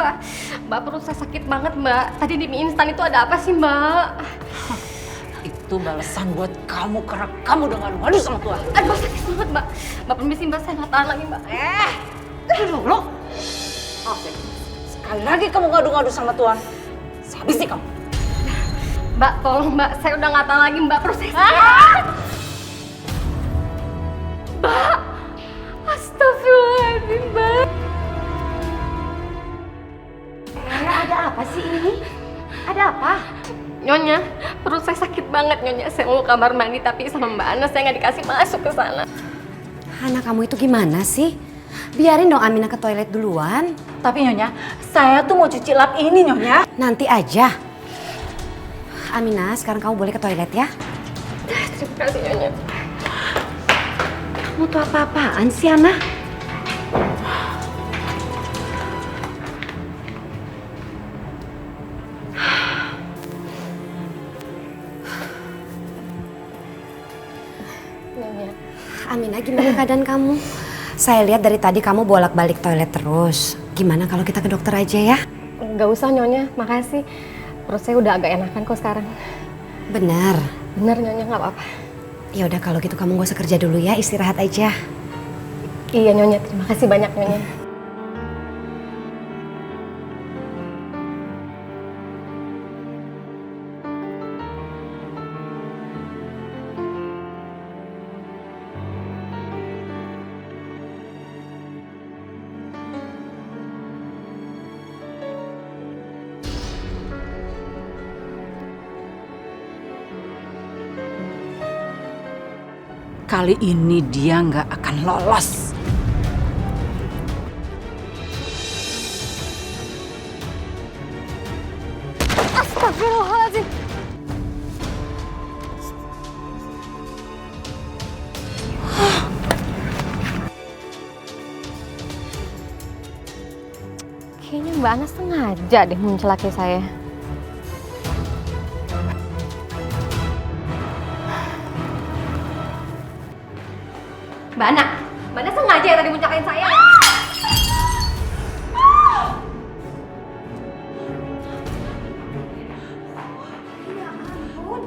Mbak. Mbak, perut saya sakit banget, Mbak. Tadi di mie instan itu ada apa sih, Mbak? Itu balasan buat kamu karena kamu udah ngadu-ngadu sama Tuan. Aduh, sakit banget, Mbak. Mbak, permisi, Mbak. Saya nggak tahan lagi, Mbak. Dulu. Oke. Sekali lagi kamu ngadu-ngadu sama Tuan, saya habisi kamu. Mbak, tolong, Mbak. Saya udah nggak tahan lagi, Mbak. Perut saya sakit. Mbak! Astagfirullahaladzim, Mbak. Ada apa sih ini? Ada apa? Nyonya, perut saya sakit banget, Nyonya. Saya mau ke kamar mandi, tapi sama Mbak Ana saya nggak dikasih masuk ke sana. Anak kamu itu gimana sih? Biarin dong Aminah ke toilet duluan. Tapi Nyonya, saya tuh mau cuci lap ini Nyonya. Nanti aja. Aminah, sekarang kamu boleh ke toilet ya. Terima kasih, Nyonya. Kamu tuh apa-apaan sih, Ana? Nyonya. Aminah, gimana keadaan kamu? Saya lihat dari tadi kamu bolak-balik toilet terus. Gimana kalau kita ke dokter aja ya? Nggak usah, Nyonya. Makasih. Perut saya udah agak enakan kok sekarang. Benar. Bener, Nyonya. Nggak apa-apa. Ya udah kalau gitu kamu gak usah kerja dulu ya, istirahat aja. Iya, Nyonya. Terima kasih banyak, Nyonya. Kali ini dia nggak akan lolos. Astagfirullahaladzim. Kayaknya Mbak Ana sengaja deh mencelakai saya. Mbak Ana sengaja ya tadi mencelakai saya. Ya ampun,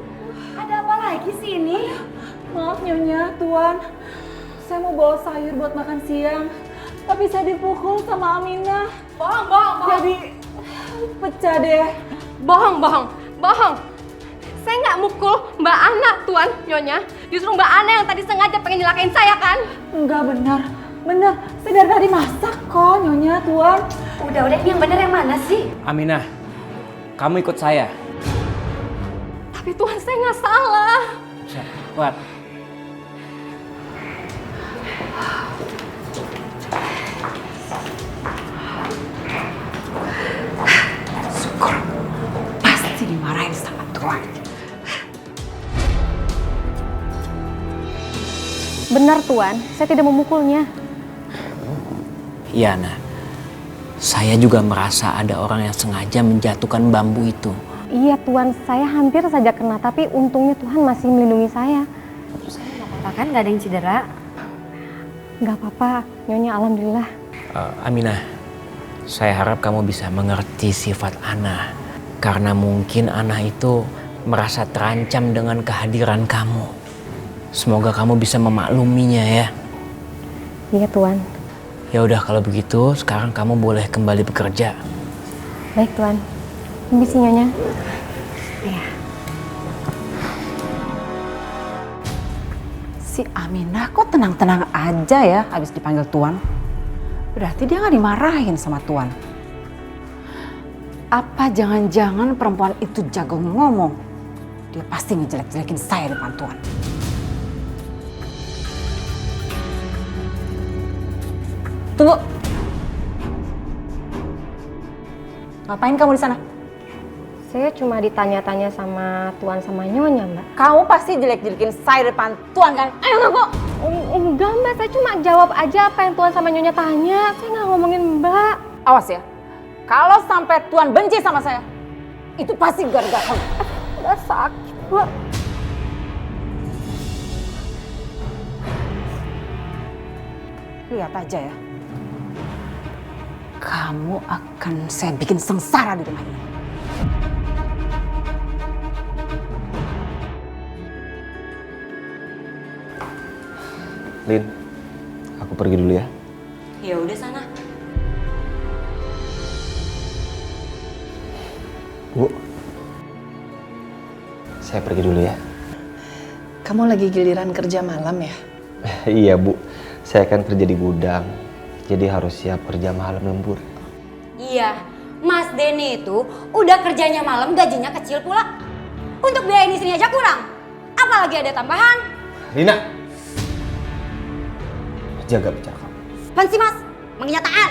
ada apa lagi sih ini? Maaf Nyonya, Tuan. Saya mau bawa sayur buat makan siang. Tapi saya dipukul sama Aminah. Bohong. Jadi pecah deh. Bohong. Saya nggak mukul Mbak Ana, Tuan, Nyonya. Justru Mbak Ana yang tadi sengaja pengen nyelakain saya kan? Enggak benar. Benar. Saya dari tadi masak kok Nyonya, Tuan. Udah, ini yang bener yang mana sih? Aminah, kamu ikut saya. Tapi Tuan, saya nggak salah. Kuat. Syukur. Pasti dimarahin sama Tuan. Benar, Tuan. Saya tidak memukulnya. Iya, Nah. Saya juga merasa ada orang yang sengaja menjatuhkan bambu itu. Iya, Tuan. Saya hampir saja kena, tapi untungnya Tuhan masih melindungi saya. Apa kan gak ada yang cedera? Nggak apa-apa, Nyonya. Alhamdulillah. Aminah, saya harap kamu bisa mengerti sifat Ana. Karena mungkin Ana itu merasa terancam dengan kehadiran kamu. Semoga kamu bisa memakluminya ya. Iya, Tuan. Ya udah kalau begitu sekarang kamu boleh kembali bekerja. Baik, Tuan. Permisi, Nyonya. Iya. Si Aminah kok tenang-tenang aja ya habis dipanggil Tuan. Berarti dia nggak dimarahin sama Tuan. Apa jangan-jangan perempuan itu jago ngomong? Dia pasti ngejelek-jelekin saya depan Tuan. Tunggu. Ngapain kamu di sana? Saya cuma ditanya-tanya sama Tuan sama Nyonya, Mbak. Kamu pasti jelek-jelekin saya depan Tuan kan? Ayo ngaku. Enggak, Mbak. Saya cuma jawab aja apa yang Tuan sama Nyonya tanya. Saya nggak ngomongin Mbak. Awas ya. Kalau sampai Tuan benci sama saya, itu pasti gara-gara kamu. Udah sakit, Mbak. Lihat aja ya. kamu akan saya bikin sengsara di rumah ini. Lin, aku pergi dulu ya. Ya udah sana. Bu, saya pergi dulu ya. Kamu lagi giliran kerja malam ya? Iya Bu, saya kan kerja di gudang, jadi harus siap kerja malam lembur. Iya, Mas Denny itu udah kerjanya malam, gajinya kecil pula. Untuk biayain istrinya aja kurang. Apalagi ada tambahan. Lina, jaga bicara kamu. Apaan sih Mas? Mengenyataan.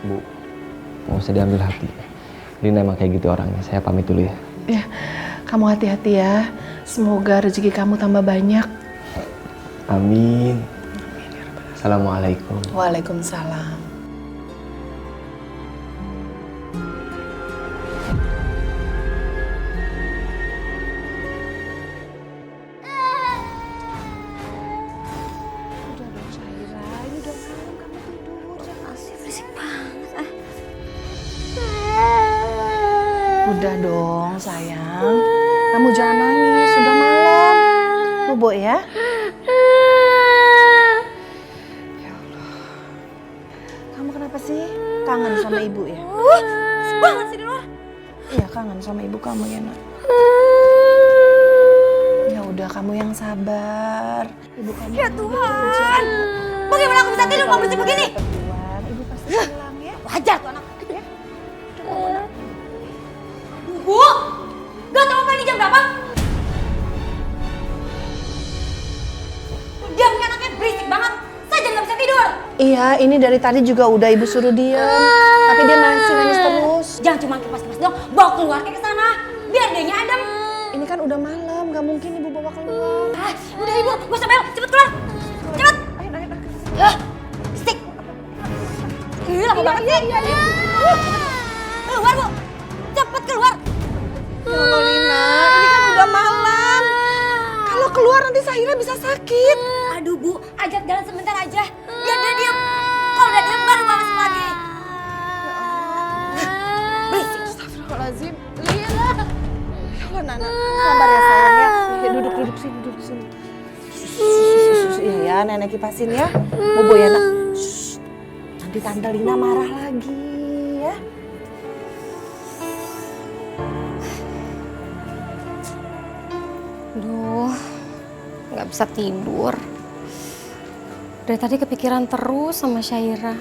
Bu, mau usah diambil hati. Lina emang kayak gitu orangnya. Saya pamit dulu ya. Ya, kamu hati-hati ya. Semoga rezeki kamu tambah banyak. Amin. Assalamualaikum. Waalaikumsalam. Udah dong sayang, kamu jangan nangis, sudah malam. Bobo ya. Ya Allah, kamu kenapa sih? Kangen sama ibu ya? Banget sih di luar. Iya kangen sama ibu kamu ya nak. Ya udah kamu yang sabar. Ibu kamu. Ya Tuhan, bagaimana aku bisa tidur kalau berisik begini? Ibu pasti pulang ya. Wajar tuh anak. Bu, gak tau apa ini jam berapa? Dia punya anaknya berisik banget. Saya jadi gak bisa tidur. Iya, ini dari tadi juga udah ibu suruh diam. Tapi dia masih nangis terus. Jangan cuma kipas-kipas dong, bawa keluar ke sana. Biar dianya adem. Ini kan udah malam, gak mungkin ibu bawa keluar. Ah, udah ibu, gak usah bel, cepet keluar. Cepet. Hah, stick. Ih, lama banget sih. Keluar bu, cepet keluar. Ya Allah Lina, ini kan udah malam. Kalau keluar nanti Sahira bisa sakit. Aduh bu, ajak jalan sebentar aja. Biar dia diem. Kalau udah diem baru bawa masuk lagi. Berisik. Astagfirullahaladzim. Lina. Ya Allah Nana, sabar ya sayang ya. Duduk sini, duduk sini. Iya ya, nenek kipasin ya. Bobo ya nak. Shh. Nanti Tante Lina marah lagi ya. Duh, nggak bisa tidur. Dari tadi kepikiran terus sama Syaira.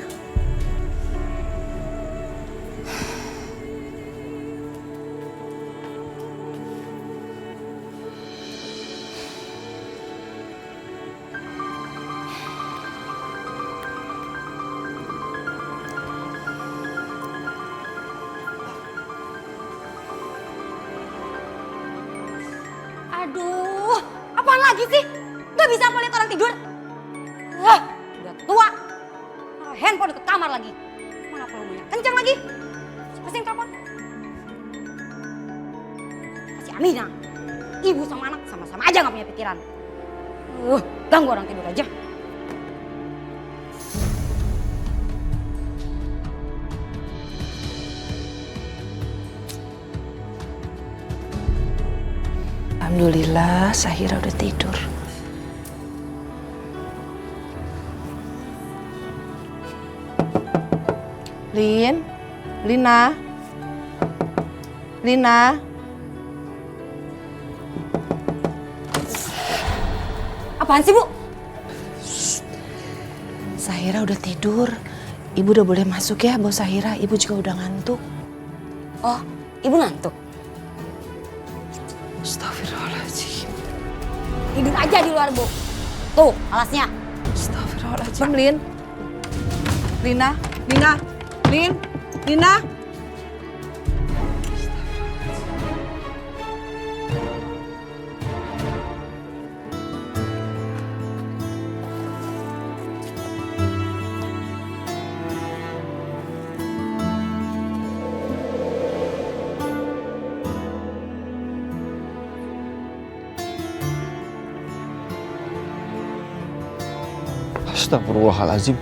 Aduh, apaan lagi sih? Gak bisa apa lihat orang tidur? Wah, udah tua. Taruh handphone ke kamar lagi. Mana volumenya kencang lagi? Siapa sih yang telepon? Kasih Amina. Ibu sama anak sama-sama aja gak punya pikiran. Ganggu orang tidur aja. Alhamdulillah Sahira udah tidur. Lina. Apaan sih bu? Sahira udah tidur. Ibu udah boleh masuk ya, Bos Sahira. Ibu juga udah ngantuk. Oh, ibu ngantuk. Astagfirullahaladzim. Tidur aja di luar bu. Tuh alasnya. Astagfirullahaladzim. Lina. Astagfirullahaladzim.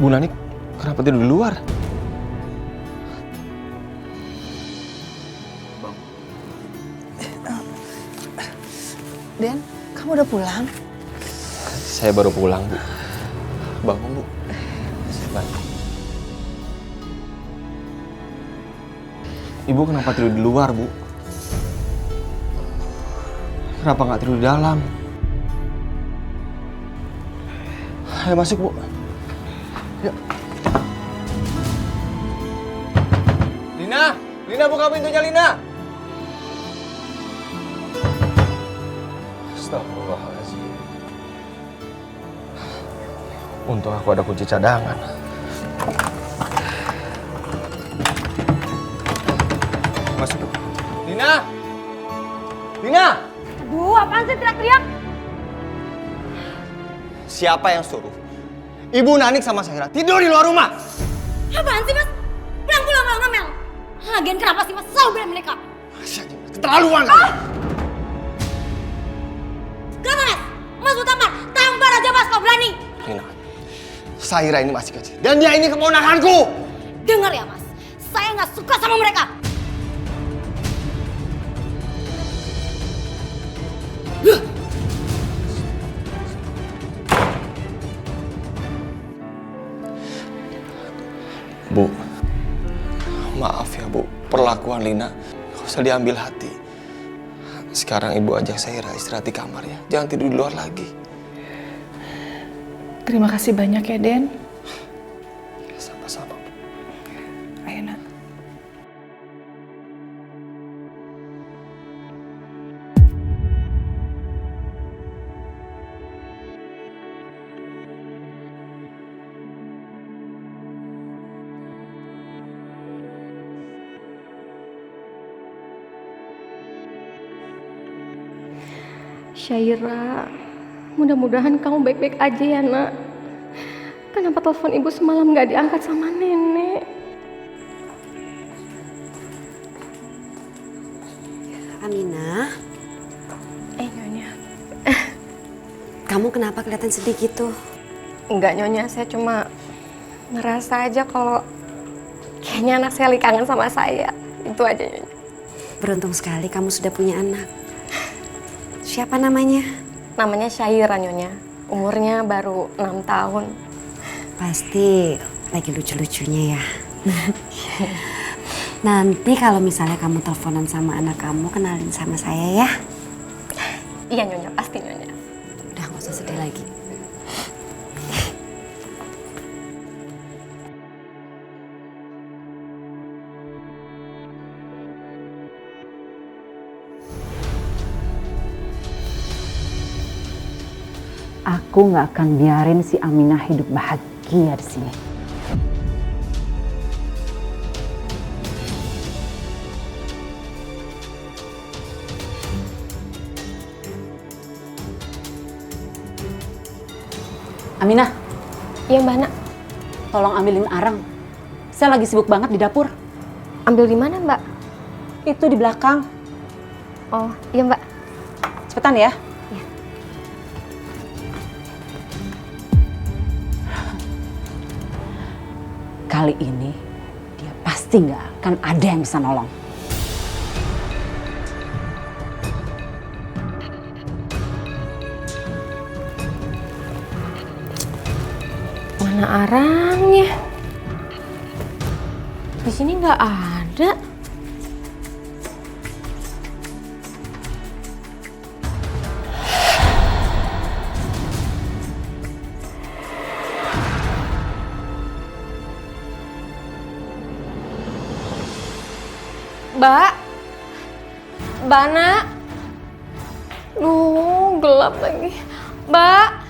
Bu Nanik, kenapa tidur di luar? Den, kamu udah pulang? Saya baru pulang, Bu. Bangun, Bu. Bangun. Ibu kenapa tidur di luar, Bu? Kenapa nggak tidur di dalam? Ayo masuk, Bu. Yuk. Lina buka pintunya, Lina. Astagfirullahaladzim. Untung aku ada kunci cadangan. Masuk, Bu. Lina! Aduh, apaan sih teriak-teriak? Siapa yang suruh Ibu Nanik sama Syahira tidur di luar rumah? Apaan sih, Mas? Pulang, Mel. Lagian kenapa sih Mas selalu bilang mereka? Keterlaluan kamu. Kenapa, Mas? Mas Utama, tampar aja Mas kalau berani. Lina, Syahira ini masih kecil dan dia ini keponakanku. Dengar ya, Mas. Saya nggak suka sama mereka. Bu, maaf ya Bu, perlakuan Lina nggak usah diambil hati. Sekarang Ibu ajak Syahira istirahat di kamar ya, jangan tidur di luar lagi. Terima kasih banyak ya, Den. Sama-sama, Bu. Ayo, Nak. Syahira, mudah-mudahan kamu baik-baik aja ya, Nak. Kenapa telepon ibu semalam gak diangkat sama nenek? Aminah, Nyonya. kamu kenapa kelihatan sedih gitu? Enggak, Nyonya. Saya cuma ngerasa aja kalau kayaknya anak saya lagi kangen sama saya. Itu aja, Nyonya. Beruntung sekali kamu sudah punya anak. Siapa namanya? Namanya Syahira, Nyonya. Umurnya baru 6 tahun. Pasti lagi lucu-lucunya ya. Nanti kalau misalnya kamu teleponan sama anak kamu, kenalin sama saya ya. Iya, Nyonya. Pasti, Nyonya. Udah gak usah sedih lagi. Aku nggak akan biarin si Aminah hidup bahagia di sini. Aminah, Iya, Mbak Nak. tolong ambilin arang. Saya lagi sibuk banget di dapur. Ambil di mana, Mbak? Itu di belakang. Oh, iya, Mbak. Cepetan ya. Kali ini dia pasti nggak akan ada yang bisa nolong. Mana arangnya? Di sini nggak ada. Mbak, Nak. Duh, gelap lagi. Mbak.